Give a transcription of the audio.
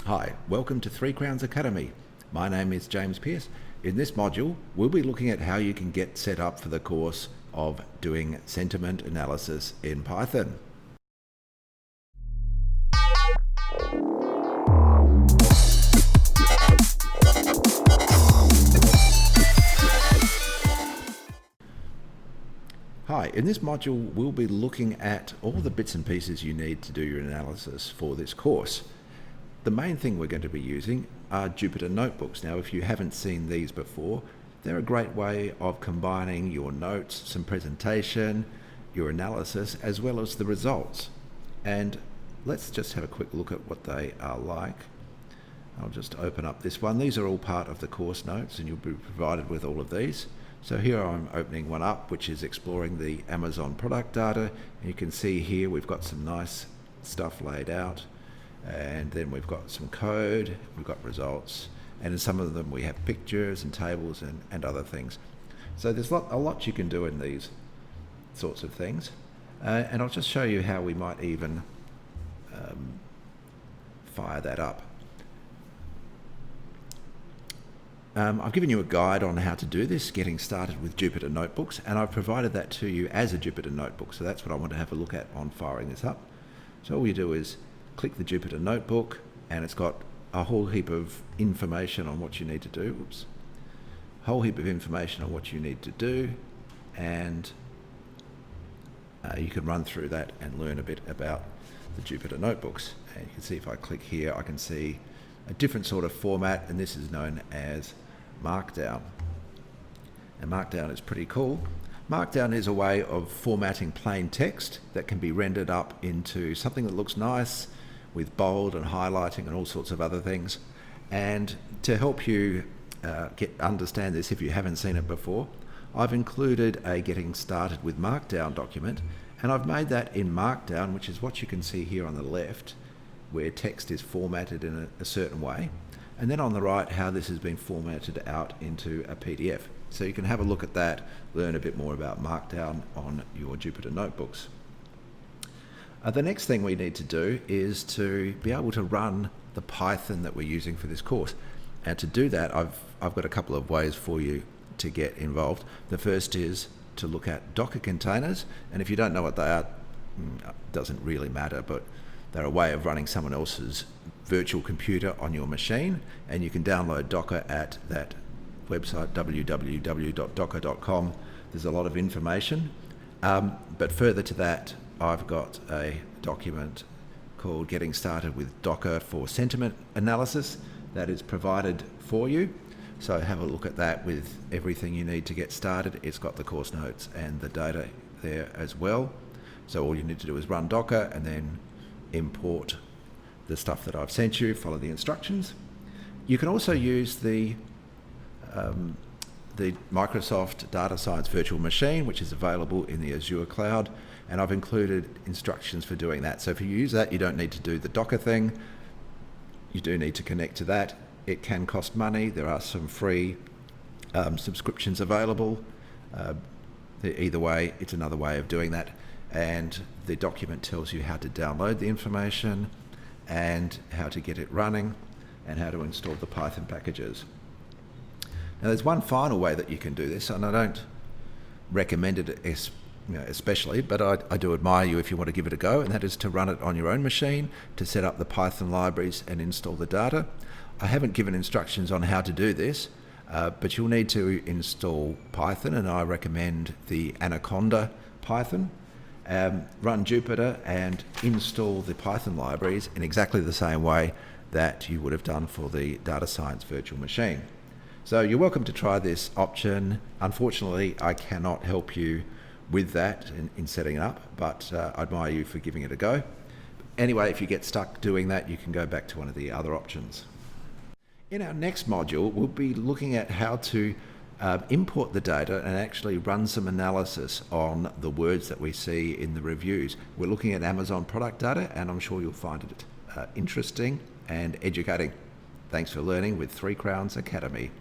Hi, welcome to Three Crowns Academy. My name is James Pearce. In this module, we'll be looking at how you can get set up for the course of doing sentiment analysis in Python. Hi, in this module, we'll be looking at all the bits and pieces you need to do your analysis for this course. The main thing we're going to be using are Jupyter notebooks. Now, if you haven't seen these before, they're a great way of combining your notes, some presentation, your analysis, as well as the results. And let's just have a quick look at what they are like. I'll just open up this one. These are all part of the course notes, and you'll be provided with all of these. So here I'm opening one up, which is exploring the Amazon product data. And you can see here we've got some nice stuff laid out. And then we've got some code, we've got results, and in some of them we have pictures and tables and other things. So there's a lot you can do in these sorts of things. And I'll just show you how we might even fire that up. I've given you a guide on how to do this, getting started with Jupyter notebooks, and I've provided that to you as a Jupyter notebook. So that's what I want to have a look at on firing this up. So all you do is click the Jupyter notebook, and it's got a whole heap of information on what you need to do. Oops. Whole heap of information on what you need to do, and you can run through that and learn a bit about the Jupyter notebooks. And you can see if I click here, I can see a different sort of format, and this is known as Markdown. And Markdown is pretty cool. Markdown is a way of formatting plain text that can be rendered up into something that looks nice with bold and highlighting and all sorts of other things. And to help you understand this if you haven't seen it before, I've included a getting started with Markdown document, and I've made that in Markdown, which is what you can see here on the left, where text is formatted in a certain way, and then on the right how this has been formatted out into a PDF. So you can have a look at that, learn a bit more about Markdown on your Jupyter notebooks. The next thing we need to do is to be able to run the Python that we're using for this course. And to do that, I've got a couple of ways for you to get involved. The first is to look at Docker containers, and if you don't know what they are, it doesn't really matter, but they're a way of running someone else's virtual computer on your machine, and you can download Docker at that website, www.docker.com. There's a lot of information, but further to that, I've got a document called Getting Started with Docker for Sentiment Analysis that is provided for you. So have a look at that with everything you need to get started. It's got the course notes and the data there as well. So all you need to do is run Docker and then import the stuff that I've sent you, follow the instructions. You can also use the Microsoft Data Science Virtual Machine, which is available in the Azure cloud, and I've included instructions for doing that. So if you use that, you don't need to do the Docker thing. You do need to connect to that. It can cost money. There are some free subscriptions available. Either way, it's another way of doing that. And the document tells you how to download the information and how to get it running and how to install the Python packages. Now there's one final way that you can do this, and I don't recommend it especially, but I do admire you if you want to give it a go, and that is to run it on your own machine, to set up the Python libraries and install the data. I haven't given instructions on how to do this, but you'll need to install Python, and I recommend the Anaconda Python. Run Jupyter and install the Python libraries in exactly the same way that you would have done for the Data Science Virtual Machine. So you're welcome to try this option. Unfortunately, I cannot help you with that in setting it up, but I admire you for giving it a go. Anyway, if you get stuck doing that, you can go back to one of the other options. In our next module, we'll be looking at how to import the data and actually run some analysis on the words that we see in the reviews. We're looking at Amazon product data, and I'm sure you'll find it interesting and educating. Thanks for learning with Three Crowns Academy.